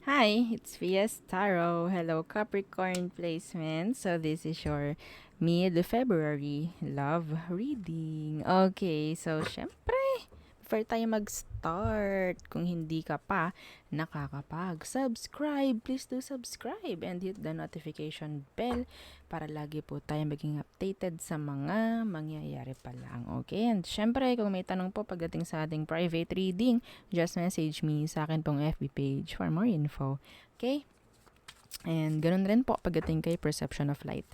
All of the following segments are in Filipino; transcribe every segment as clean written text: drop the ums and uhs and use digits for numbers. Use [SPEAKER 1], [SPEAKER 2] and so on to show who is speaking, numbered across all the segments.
[SPEAKER 1] Hi, it's VS Tarot. Hello, Capricorn placement. So, this is your mid-February love reading. Okay, so, syempre, before tayo mag-start, kung hindi ka pa nakakapag-subscribe, please do subscribe and hit the notification bell para lagi po tayo maging updated sa mga mangyayari pa lang. Okay, and syempre, kung may tanong po pagdating sa ating private reading, just message me sa akin pong FB page for more info. Okay? And ganun rin po pagdating kay Perception of Light.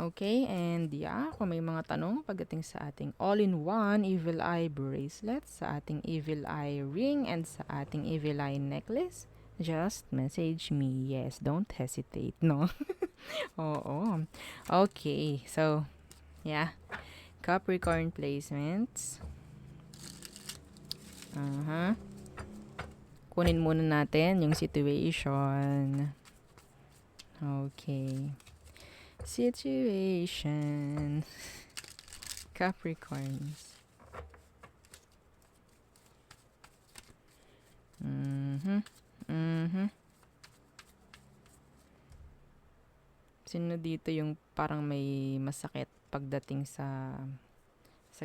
[SPEAKER 1] Okay, and yeah, kung may mga tanong pagdating sa ating all-in-one Evil Eye bracelet, sa ating Evil Eye ring, and sa ating Evil Eye necklace, just message me. Yes, don't hesitate, no? Oo. Okay, so, yeah. Capricorn placements. Uh-huh. Kunin muna natin yung situation. Okay. Situation. Capricorns. Mhm. Mhm. Sino dito yung parang may masakit pagdating sa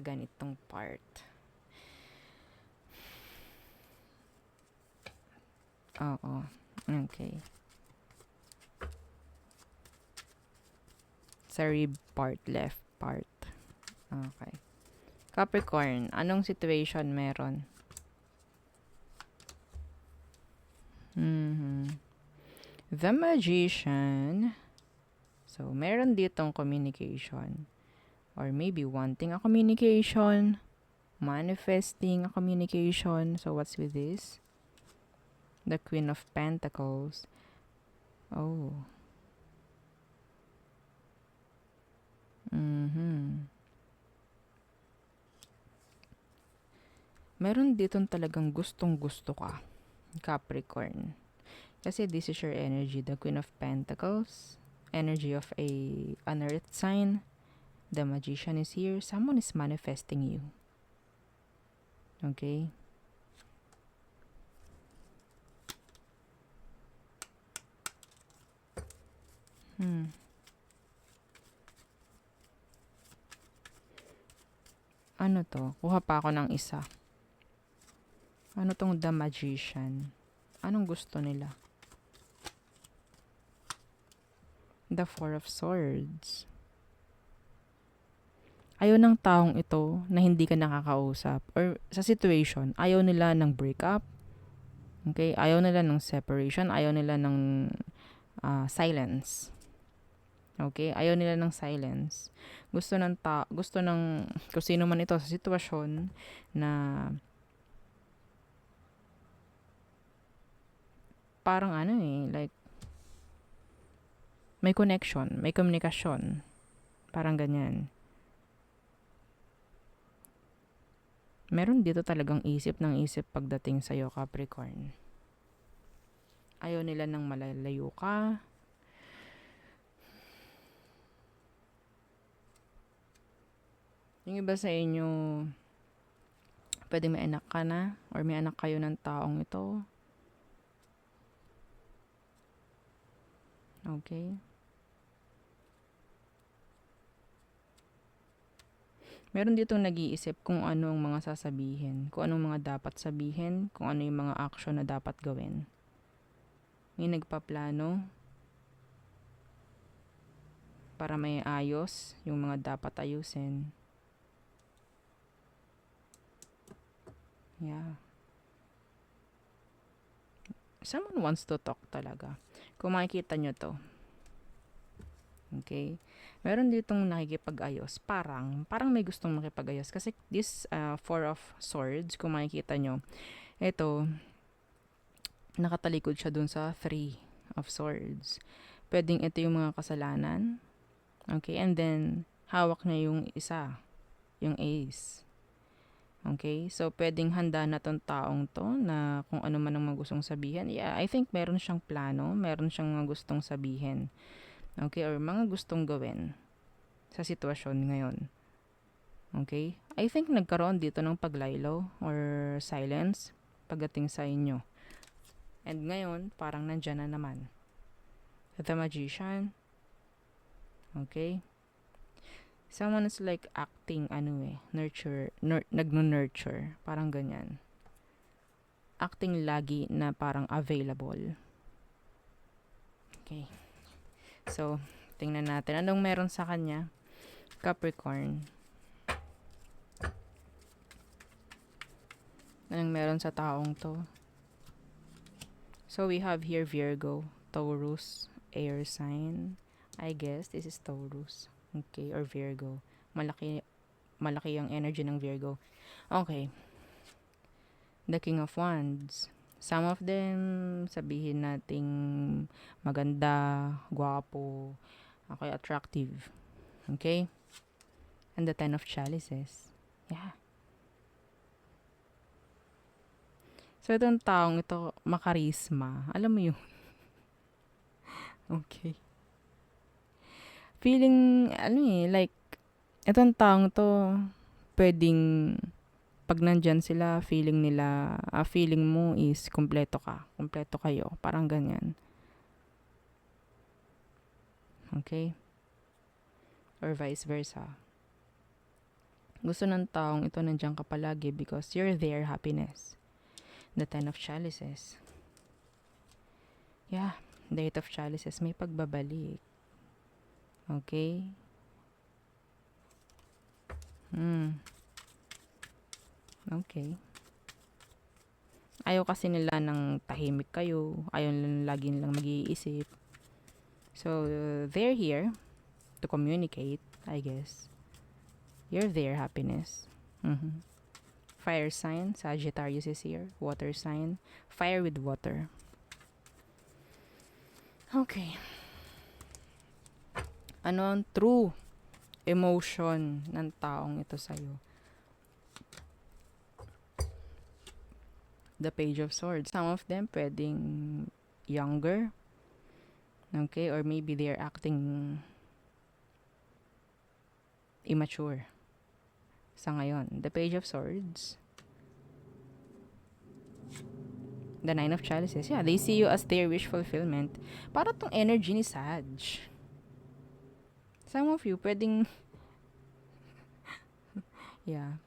[SPEAKER 1] ganitong part? Oo. Okay. Sa rib part, left part. Okay. Capricorn, anong situation meron? Mhm. The Magician. So, meron ditong communication. Or maybe wanting a communication. Manifesting a communication. So, what's with this? The Queen of Pentacles. Oh. Mhm. Meron ditong talagang gustong-gusto ka, Capricorn. Kasi this is your energy, the Queen of Pentacles. Energy of an earth sign. The Magician is here. Someone is manifesting you. Okay? Hmm. Ano to? Kuha pa ako ng isa. Ano tong The Magician? Anong gusto nila? The Four of Swords. Ayaw ng taong ito na hindi ka nakakausap. Or sa situation, ayaw nila ng breakup. Okay? Ayaw nila ng separation. Ayaw nila ng silence. Okay? Ayaw nila ng silence. Gusto ng kung sino man ito sa sitwasyon na parang like may connection, may komunikasyon. Parang ganyan. Meron dito talagang isip ng isip pagdating sa'yo, Capricorn. Ayaw nila ng malalayo ka. Yung iba sa inyo, pwede may anak ka na or may anak kayo ng taong ito. Okay? Meron ditong nag-iisip kung ano ang mga sasabihin, kung anong mga dapat sabihin, kung ano yung mga action na dapat gawin. May nagpaplano para may ayos yung mga dapat ayusin. Yeah. Someone wants to talk talaga. Kung makikita nyo to. Okay? Meron ditong nakikipag-ayos. Parang may gustong makipag-ayos. Kasi this Four of Swords, kung makikita nyo, ito, nakatalikod siya dun sa Three of Swords. Pwedeng ito yung mga kasalanan. Okay? And then, hawak niya yung isa. Yung Ace. Okay? So, pwedeng handa na tong taong to na kung ano man ang magustong sabihin. Yeah, I think meron siyang plano. Meron siyang mga gustong sabihin. Okay? Or mga gustong gawin sa sitwasyon ngayon. Okay? I think nagkaroon dito ng paglaylo or silence pagdating sa inyo. And ngayon, parang nandyan na naman. The Magician. Okay? Someone is like acting, nagno-nurture. Parang ganyan. Acting lagi na parang available. Okay. So, tingnan natin. Anong meron sa kanya? Capricorn. Anong meron sa taong to? So, we have here Virgo, Taurus, air sign. I guess this is Taurus. Okay, or Virgo. Malaki ang energy ng Virgo. Okay. The King of Wands. Some of them, sabihin nating maganda, gwapo, okay, attractive. Okay? And the Ten of Chalices. Yeah. So, itong taong ito, makarisma. Alam mo yun? Okay. Feeling, like, itong taong to, pwedeng, pag nandyan sila, feeling mo is kompleto ka. Kompleto kayo. Parang ganyan. Okay? Or vice versa. Gusto ng taong ito nandyan ka palagi because you're their happiness. The Ten of Chalices. Yeah. The Eight of Chalices. May pagbabalik. Okay? Okay. Ayaw kasi nila ng tahimik kayo. Ayaw nila lagi nilang mag-iisip. So, they're here to communicate, I guess. You're their happiness. Fire sign, Sagittarius is here. Water sign, fire with water. Okay. Ano ang true emotion ng taong ito sa'yo? The Page of Swords. Some of them pwedeng younger. Okay? Or maybe they're acting immature. Sa ngayon. The Page of Swords. The Nine of Chalices. Yeah, they see you as their wish fulfillment. Para tong energy ni Sag. Some of you pwedeng yeah.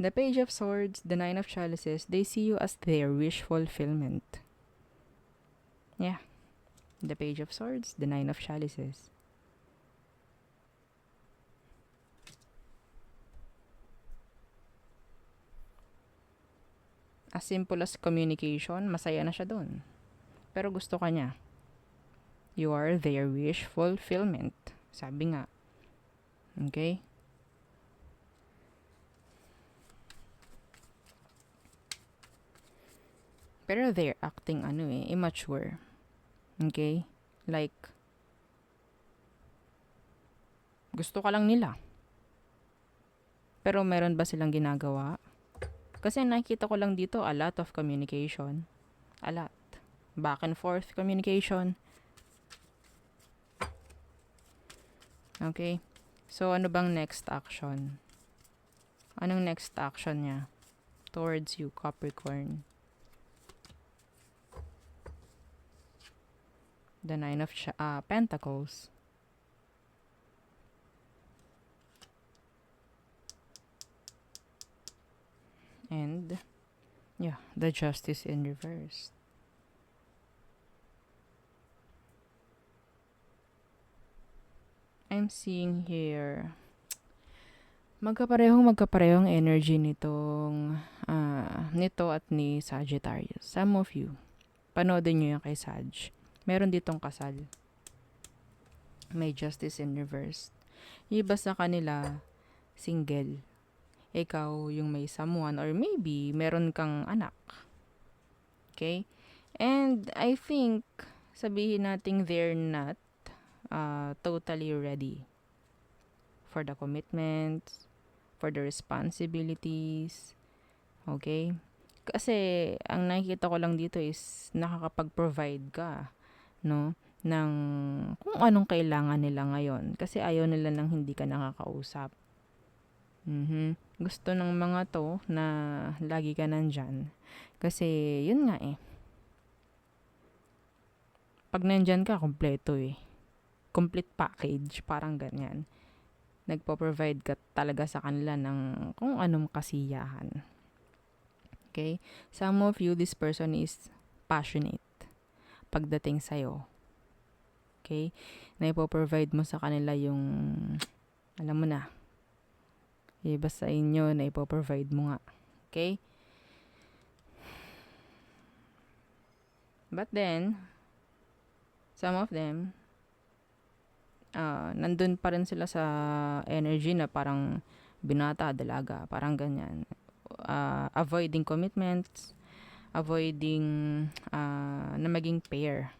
[SPEAKER 1] The Page of Swords, the Nine of Chalices, they see you as their wish fulfillment. Yeah. The Page of Swords, the Nine of Chalices. As simple as communication, masaya na siya dun. Pero gusto ka niya. You are their wish fulfillment. Sabi nga. Okay? Pero they're acting immature. Okay? Like, gusto ka lang nila. Pero meron ba silang ginagawa? Kasi nakikita ko lang dito a lot of communication. A lot. Back and forth communication. Okay? So, ano bang next action? Anong next action niya? Towards you, Capricorn. The Nine of Pentacles. And, yeah, the Justice in reverse. I'm seeing here, magkaparehong energy nito at ni Sagittarius. Some of you, panoodin nyo yan kay Sag. Meron ditong kasal. May Justice in reverse. Yung iba sa kanila, single. Ikaw yung may someone or maybe meron kang anak. Okay? And I think, sabihin natin they're not totally ready for the commitments, for the responsibilities. Okay? Kasi, ang nakikita ko lang dito is nakakapag-provide ka, no? Ng kung anong kailangan nila ngayon. Kasi ayaw nila nang hindi ka nakakausap. Gusto ng mga to na lagi ka nandyan. Kasi, yun nga Pag nandyan ka, kompleto eh. Complete package, parang ganyan. Nagpo-provide ka talaga sa kanila ng kung anong kasiyahan. Okay? Some of you, this person is passionate pagdating sa'yo. Okay? Naipo-provide mo sa kanila yung, alam mo na, iba sa inyo, naipo-provide mo nga. Okay? But then, some of them, nandun pa rin sila sa energy na parang binata, dalaga, parang ganyan. Avoiding commitments, avoiding na maging pair.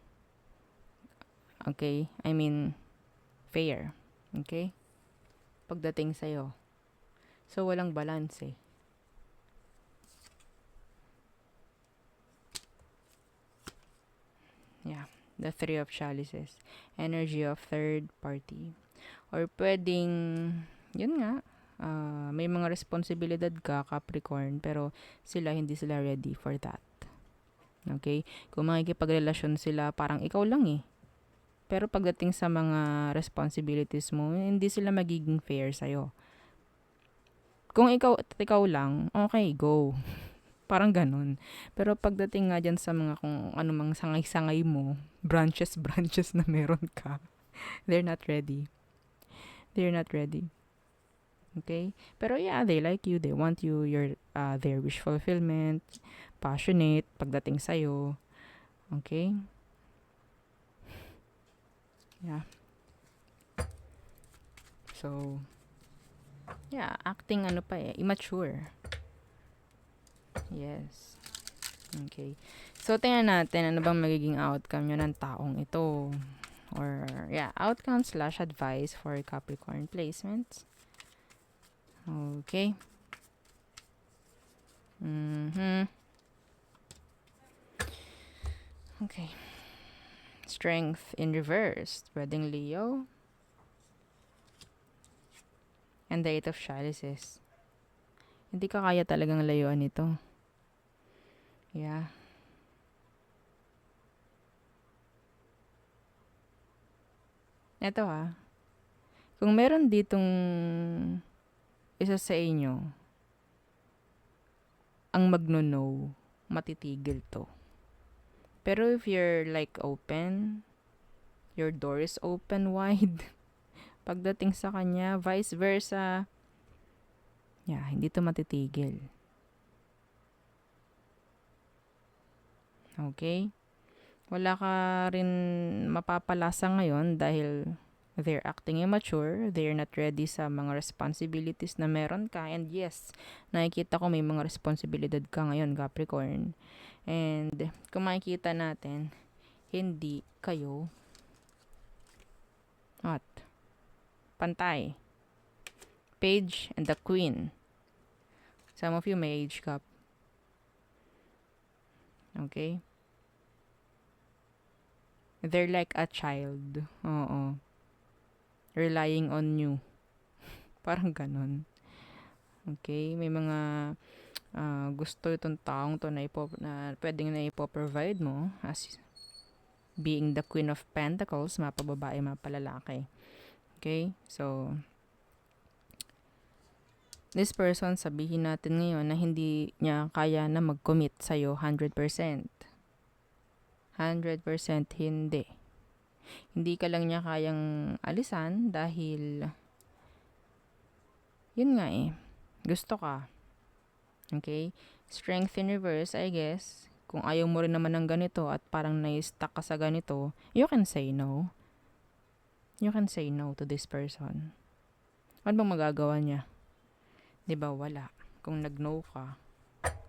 [SPEAKER 1] Okay? I mean, fair. Okay? Pagdating sa'yo. So, walang balance eh. Yeah. The Three of Chalices. Energy of third party. Or pwedeng, yun nga, may mga responsibilidad ka, Capricorn, pero hindi sila ready for that. Okay? Kung makikipagrelasyon sila, parang ikaw lang eh. Pero pagdating sa mga responsibilities mo, hindi sila magiging fair sa'yo. Kung ikaw lang, okay, go. Parang ganun. Pero pagdating nga dyan sa mga kung ano mang sangay-sangay mo, branches na meron ka, they're not ready. They're not ready. Okay? Pero yeah, they like you. They want you. You're their wish fulfillment. Passionate pagdating sa'yo. Okay? Yeah. So, yeah, acting immature. Yes. Okay. So, tingnan natin ano bang magiging outcome nyo ng taong ito. Or, yeah, outcome / advice for Capricorn placements. Okay. Okay. Strength in reverse. Pwedeng Leo. And the Eight of Chalices. Hindi ka kaya talagang layuan ito. Yeah. Ito kung meron ditong isa sa inyo, ang magno-no, matitigil to. Pero if you're like open, your door is open wide, pagdating sa kanya, vice versa, yeah, hindi to matitigil. Okay? Wala ka rin mapapalasa ngayon dahil they're acting immature, they're not ready sa mga responsibilities na meron ka. And yes, nakikita ko may mga responsibilidad ka ngayon, Capricorn. And kung makikita natin, hindi kayo at pantay. Page and the Queen. Some of you may age gap. Okay? They're like a child. Oo. Relying on you. Parang ganon. Okay? May mga gusto itong taong to na pwedeng na ipoprovide mo as being the Queen of Pentacles, mapababae, mapalalaki. Okay? So, this person, sabihin natin ngayon na hindi niya kaya na mag-commit sa'yo 100%. 100% hindi. Hindi ka lang niya kayang alisan dahil yun nga gusto ka. Okay? Strength in reverse, I guess. Kung ayaw mo rin naman ng ganito at parang na-stuck ka sa ganito, you can say no. You can say no to this person. Ano bang magagawa niya? Diba, wala. Kung nag-no ka,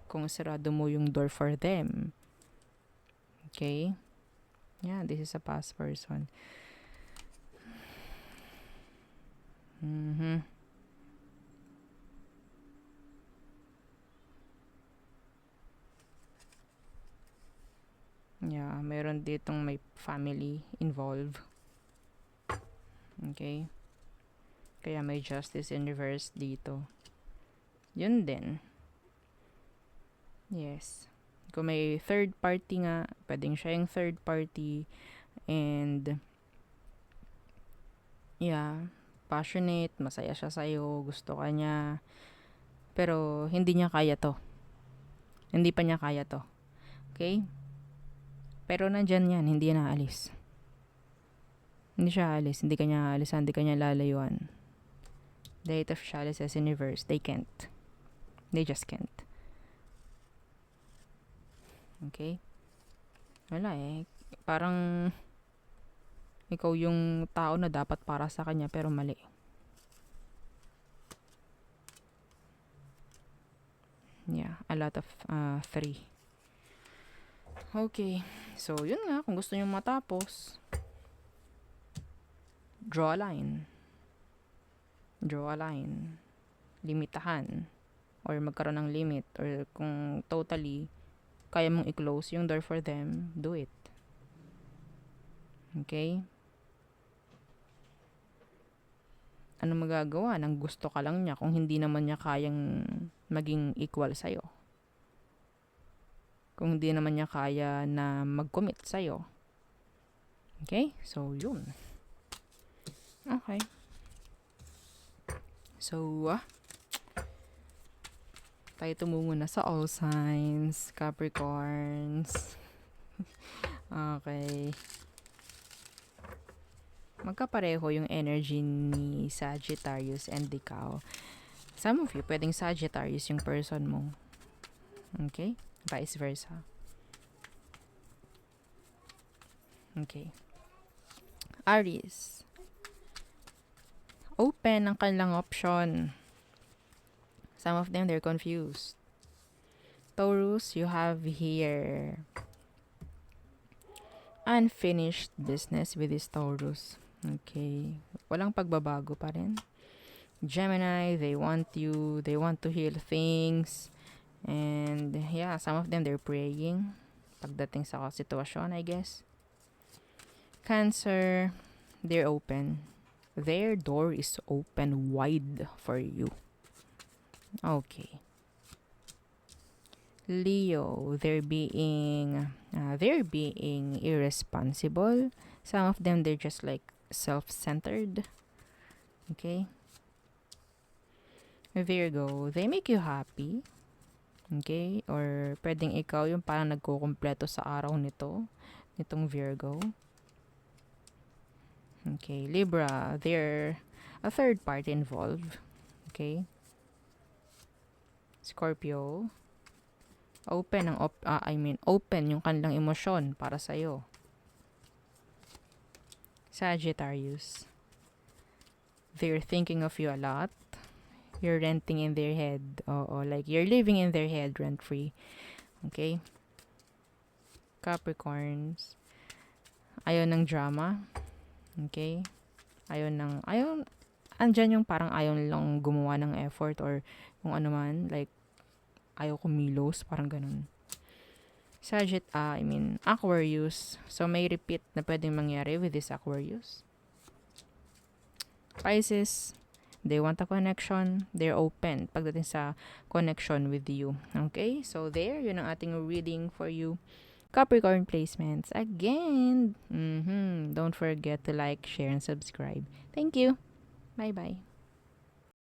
[SPEAKER 1] kung sarado mo yung door for them. Okay? Yeah, this is a past person. Yeah, meron ditong may family involved. Okay? Kaya may justice in reverse dito. Yun din. Yes. Kung may third party nga, pwedeng siya yung third party. And, yeah, passionate, masaya siya sa'yo, gusto ka niya, pero hindi niya kaya to. Hindi pa niya kaya to. Okay? Pero nandyan yan, hindi yan aalis. Hindi siya aalis, hindi kanya aalisan, hindi kanya lalayuan. The Eight of Chalices universe, they can't. They just can't. Okay? Wala eh. Parang ikaw yung tao na dapat para sa kanya pero mali. Yeah, a lot of three. Okay. So, yun nga. Kung gusto nyo matapos, draw a line. Draw a line. Limitahan. Or magkaroon ng limit. Or kung totally kaya mong i-close yung door for them, do it. Okay? Ano magagawa nang gusto ka lang niya kung hindi naman niya kayang maging equal sa'yo? Kung hindi naman niya kaya na mag-commit sa'yo. Okay? So, yun. Okay. So, tayo tumungo na sa all signs, Capricorns. Okay. Magkapareho yung energy ni Sagittarius and ikaw. Some of you, pwedeng Sagittarius yung person mo. Okay? Vice versa. Okay. Aries. Open ang kanilang option. Some of them, they're confused. Taurus, you have here unfinished business with this Taurus. Okay. Walang pagbabago pa rin. Gemini, they want to heal things. And yeah, some of them, they're praying pagdating sa sitwasyon, I guess. Cancer, they're open. Their door is open wide for you. Okay. Leo, they're being irresponsible. Some of them, they're just like self-centered. Okay. Virgo, they make you happy. Okay? Or pwedeng ikaw yung parang nagkukumpleto sa araw nitong Virgo. Okay. Libra, they're a third party involved. Okay? Scorpio, open yung kanilang emosyon para sa'yo. Sagittarius, they're thinking of you a lot. You're renting in their head. Like you're living in their head rent-free. Okay? Capricorns, ayaw ng drama. Okay? Andyan yung parang ayaw lang gumawa ng effort or kung ano man, like, ayaw kumilos, parang ganun. Aquarius. So, may repeat na pwedeng mangyari with this Aquarius. Pisces, they want a connection. They're open pagdating sa connection with you. Okay? So, yun ang ating reading for you. Capricorn placements. Again, don't forget to like, share, and subscribe. Thank you. Bye-bye.